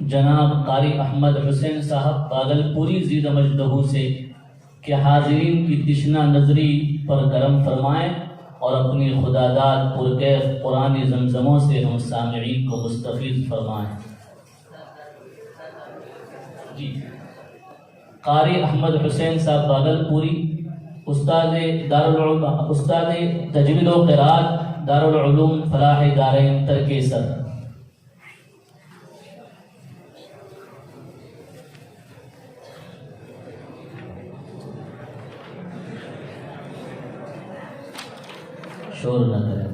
जनाब कारी अहमद हुसैन साहब भागलपुरी ज़ीद मजदहू से कि हाज़रीन की तिश्ना नजरी पर करम फरमाएँ और अपनी खुदादाद पुरकैफ पुरानी जमजमों से हम सामईन को मुस्तफ़ीज़ फरमाएँ। जी, कारी अहमद हुसैन साहब भागलपुरी, उस्ताद तजवीद व क़िराअत दारुल उलूम फलाह दारैन तरकेसर। शोर न करें।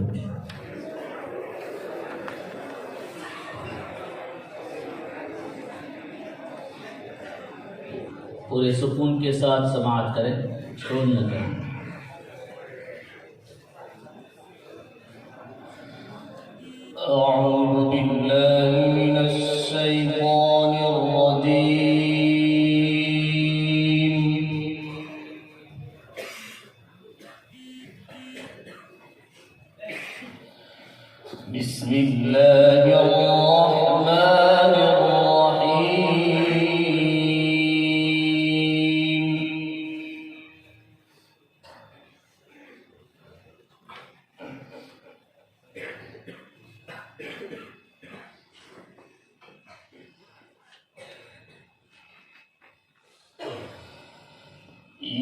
पूरे सुकून के साथ समाअत करें, शोर न करें। अऊज़ु बिल्लाहि मिनश शैतानिर रजीम। बिस्मिल्लाहिर रहमानिर रहीम।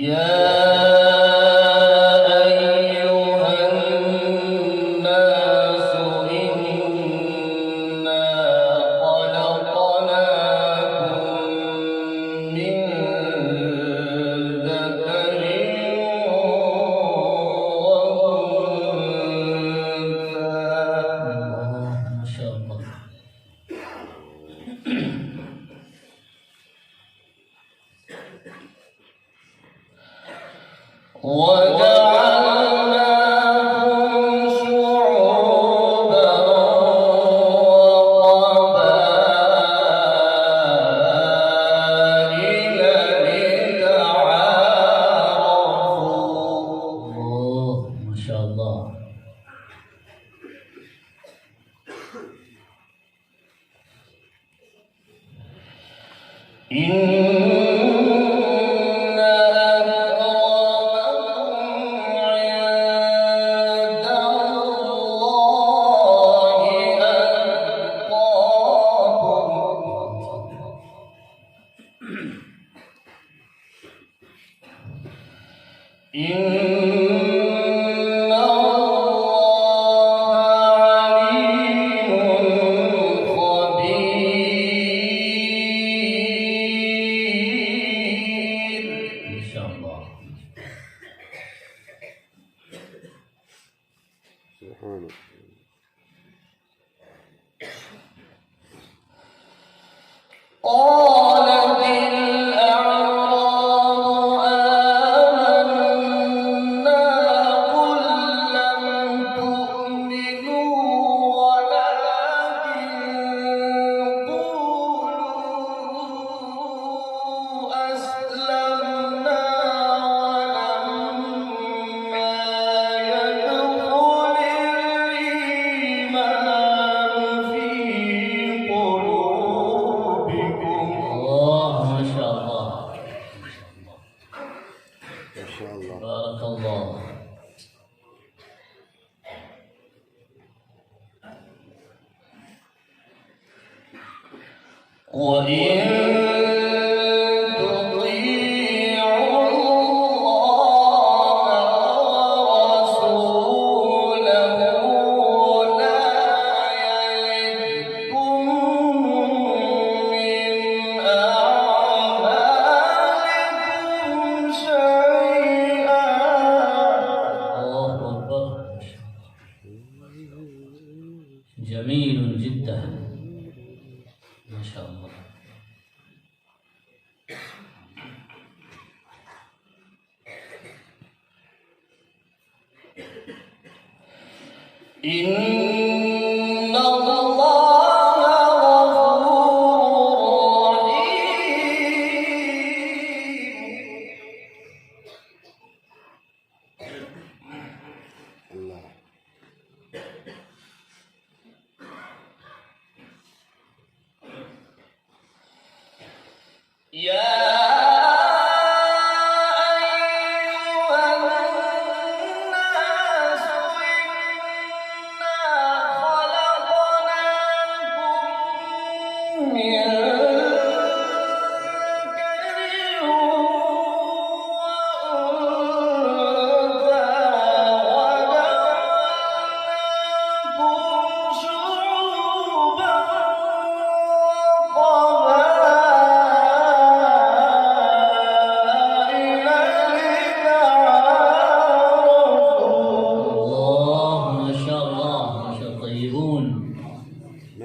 या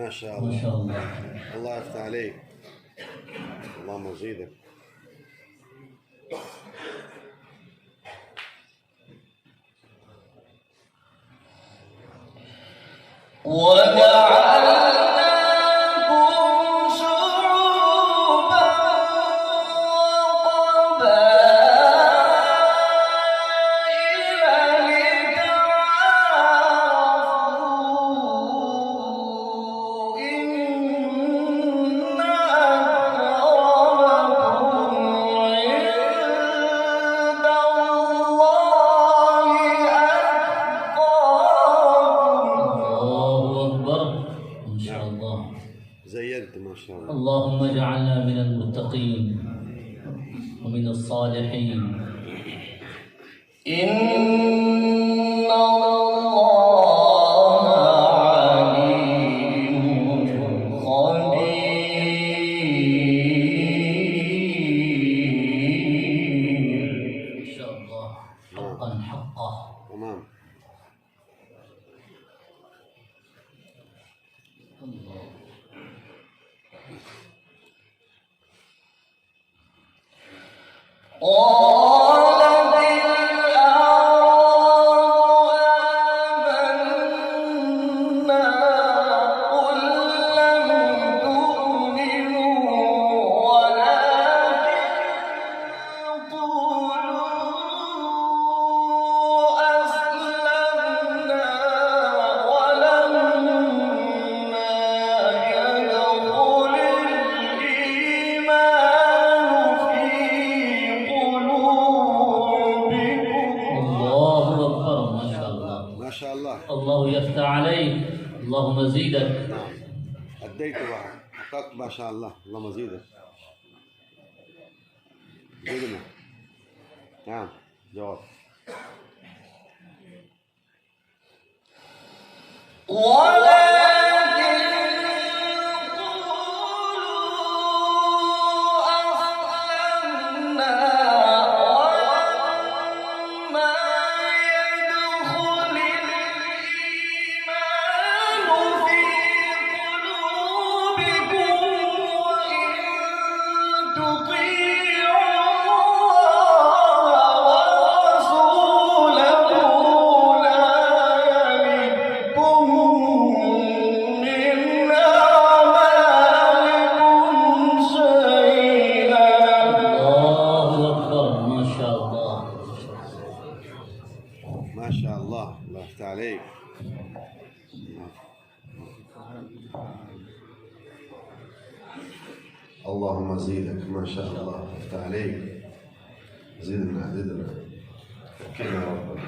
ما شاء ما الله. شاء الله. الله يفتح عليك. اللهم يزيدك. وجعلناكم شعوبا وقبائل لتعارفوا إن أكرمكم عند الله أتقاكم. الله أكبر. ما شاء الله. زينت ما شاء الله. اللهم اجعلنا من المتقين ومن الصالحين. إن الله عليم خبير. ما شاء الله. حقا حقا. تمام. الله. قالت الأعراب آمنا قل لم تؤمنوا ولكن قولوا أسلمنا ولما يدخل الإيمان في قلوبكم. الله أكبر. ما شاء الله. ما شاء الله. الله يفتح عليك. اللهم زيدك. نعم. أديت بقى. حققت ما شاء الله. اللهم زيدك. زيدنا. نعم. جواب. ولكن قولوا أسلمنا ولما يدخل الإيمان في قلوبكم وإن تطيعوا الله ورسوله لا يلدكم من أعمالكم شيئا. الله أكبر. ما شاء الله. ما شاء الله. الله يفتح عليك. اللهم زيدك. ما شاء الله. يفتح عليك. زدنا زدنا. فكنا يا رب.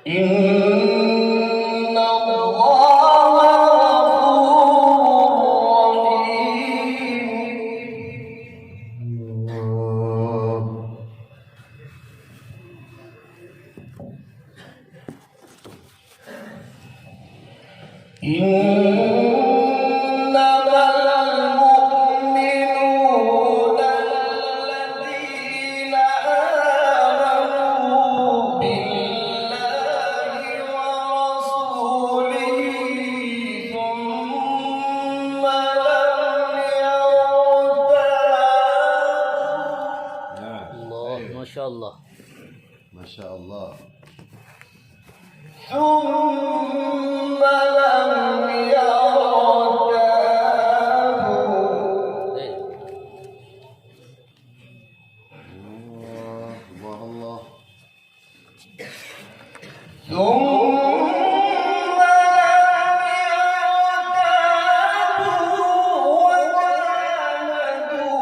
إن الله غفور رحيم. إنما المؤمنون الذين آمنوا بالله ورسوله ثم لم يرتابوا. الله. ما شاء الله. ما شاء الله. ثم لم يرتابوا. إيه. الله الله. ثم لم يرتابوا وجاهدوا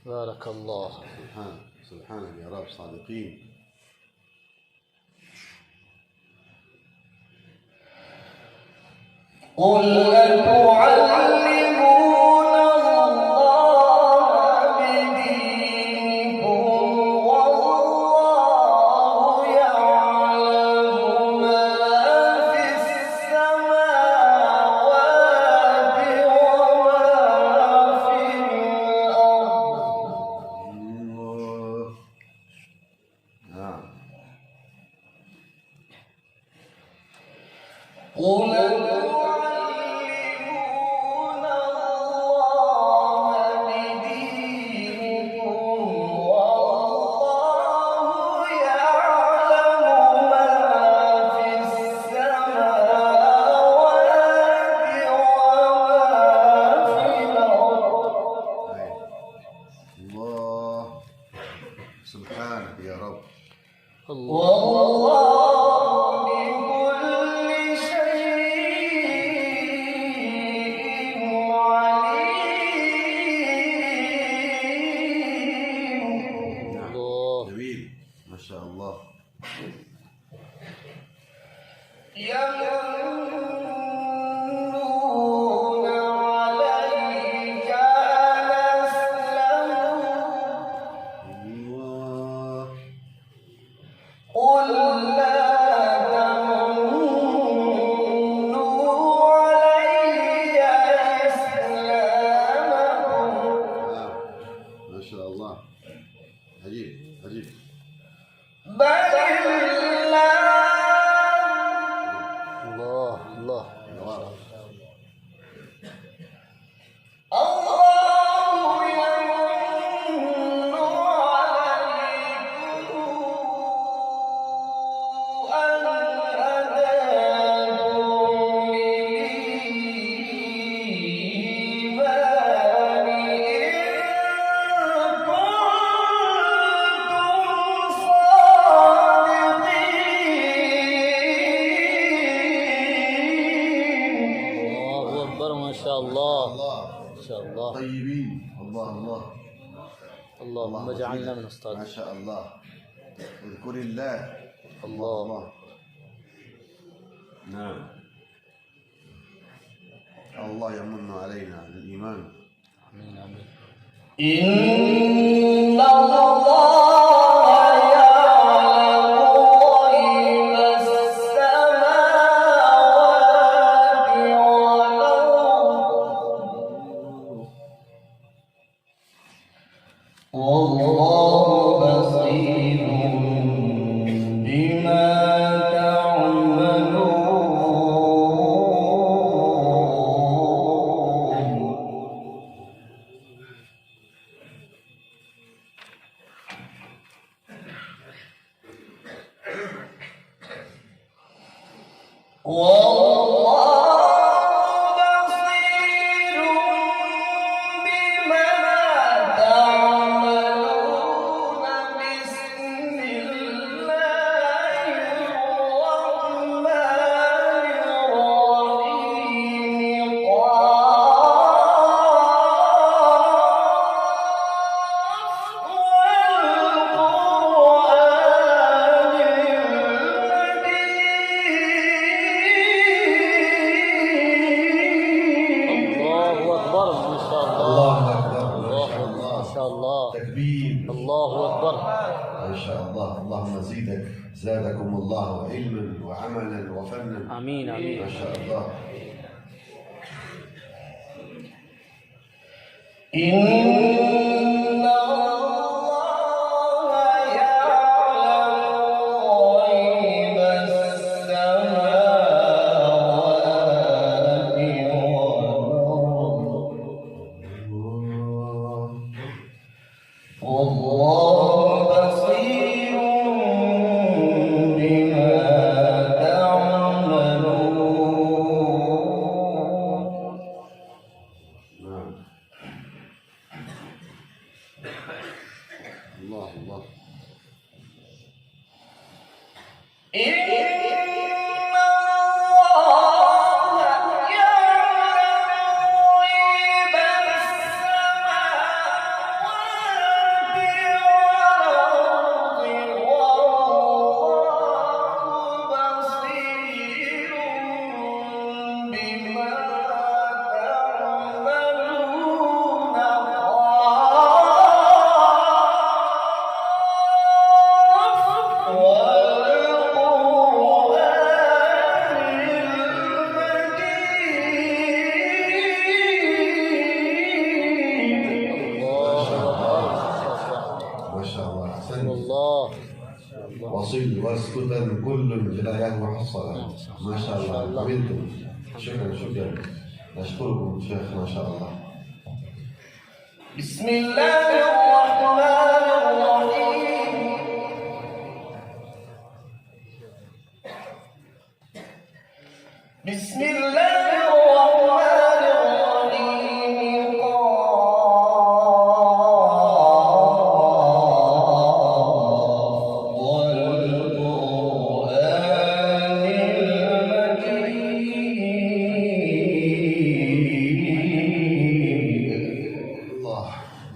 بارك الله. سبحانك سبحانك يا رب، صادقين. قل أتعلمون الله بدينكم والله يعلم ما في السماوات وما في الأرض. نعم. قل أتعلمون الله بدينكم والله يعلم ما في السماوات وما في الأرض. الله سبحانك يا رب. والله بكل شيء عليم. نعم. جميل ما شاء الله. يمنون عليك أن أسلموا الله. قل لا تمنوا علي إسلامكم ما شاء الله. عجيب عجيب. بل الله الله. الله يمن عليكم أن هداكم للإيمان إن كنتم صادقين. الله أكبر. ما شاء الله. الله. ما شاء الله. طيبين. الله الله. اللهم اجعلنا من ما الصادقين. شاء الله. اذكر الله. الله. نعم. الله يمن علينا بالإيمان. آمين آمين. إن الله يعلم غيب السماوات والأرض والله بصير بما والله بصير بما تعملون. بسم الله الرحمن الرحيم. الله أكبر. ما شاء الله. الله أكبر. ما الله شاء أكبر. الله. ما شاء الله. تكبير. الله أكبر. ما شاء الله. اللهم زيدك، زادكم الله علما وعملا وفنا. آمين آمين. ما شاء الله. إن الله يعلم غيب السماوات والأرض والله بصير بما تعملون. نعم. الله الله. إن الله يعلم غيب السماوات وصيل واسكتا كل الجلايات محصلة. ما شاء الله قبلتم. شكرا شكرا. نشكركم شيخ ما شاء الله. بسم الله الرحمن الرحيم. بسم الله الرحمن الرحيم. والقرآن المجيد. الله.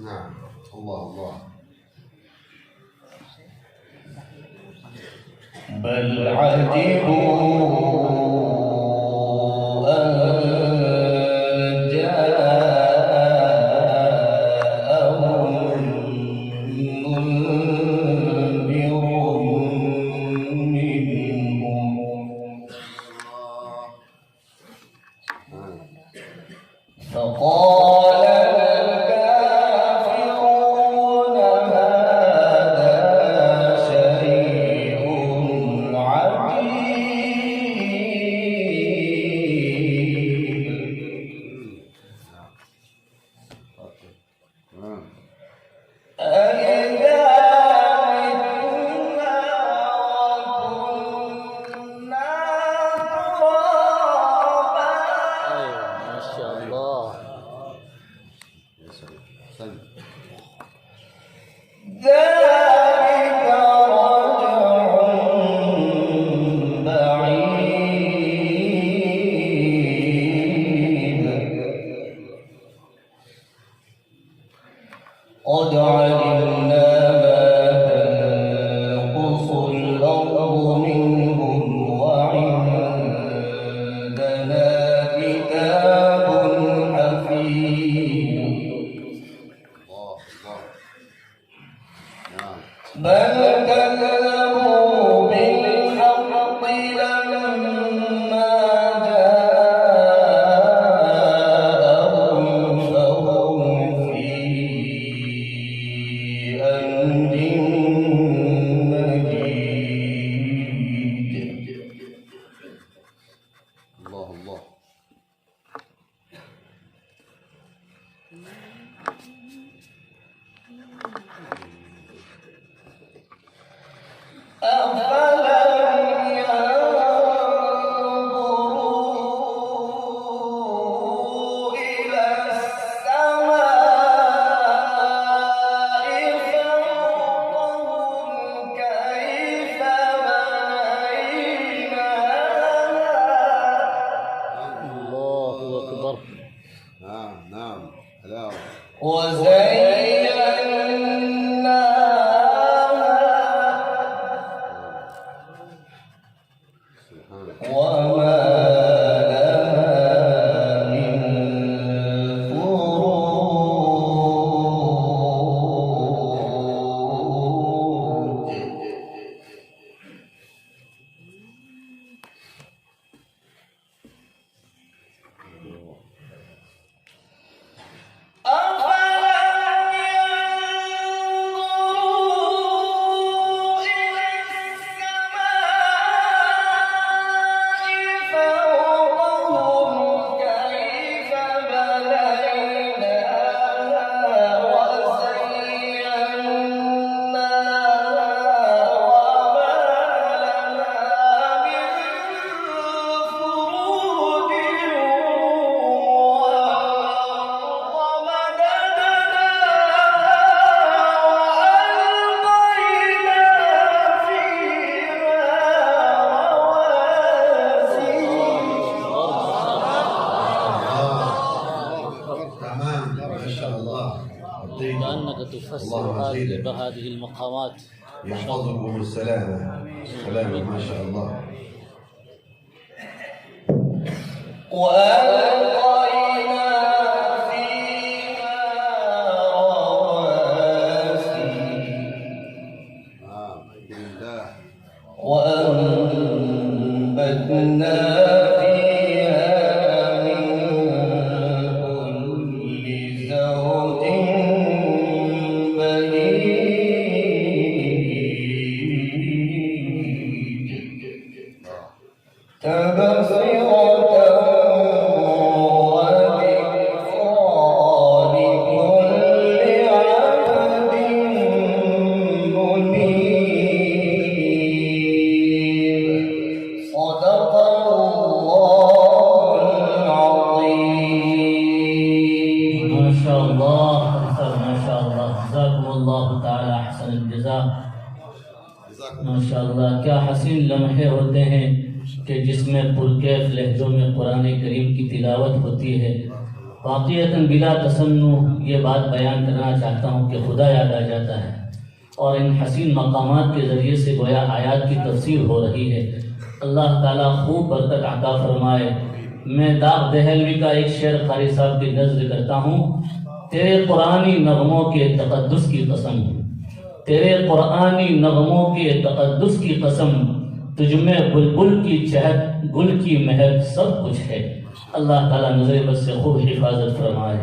نعم. الله الله. بل عجبوا أن جاءهم منذر منهم فقال الكافرون هذا شيء أَإِذَا مِتْنَا وَكُنَّا تُرَابًا ما شاء الله. يا سلام. سلام. ذلك رجع بعيد قد علمنا ما تنقص الأرض منهم وعندنا كتاب حفيظ. الله الله. نعم. بل كذبوا بالحق لما جاءهم فهم في أمر مجيد. الله الله. أفلم ينظروا إلى السماء فوقهم كيف بنيناها الله أكبر. نعم نعم. حلاوة. وزيناها سبحانك. وما لها من فروج. أفلم ينظروا إلى السماء فوقهم كيف بنيناها وزيناها وما لها من فروج والأرض مددناها وألقينا فيها رواسي. تمام. ما شاء الله. أعطيكم. كأنك تفسر اللهم زيدك. هذه المقامات. يحفظكم السلامة. سلامة ما شاء الله. وألقينا فيها رواسي نعم. بالله. وأنبتنا فيها من كل زوج بهيج. जज़ाकल्लाहु ताला अहसनल जज़ा। माशाअल्लाह, क्या हसीन लम्हे होते हैं कि जिसमें पुरकैफ लहजों में कुरान करीम की तिलावत होती है। वाक़ईतन बिला तसन्नु ये बात बयान करना चाहता हूँ कि खुदा याद आ जाता है और इन हसीन मकामात के ज़रिए से गोया आयात की तफसीर हो रही है। अल्लाह ताला खूब बरकत अता फरमाए। मैं दाग दहलवी का एक शेर कारी साहब की नज़र करता हूँ। तेरे कुरानी नगमों के तक़द्दुस की कसम, तेरे कुरानी नगमों के तक़द्दुस की कसम, तुझमें बुलबुल की चहक गुल की महक सब कुछ है। अल्लाह ताला नज़र बस से खूब हिफाजत फरमाए।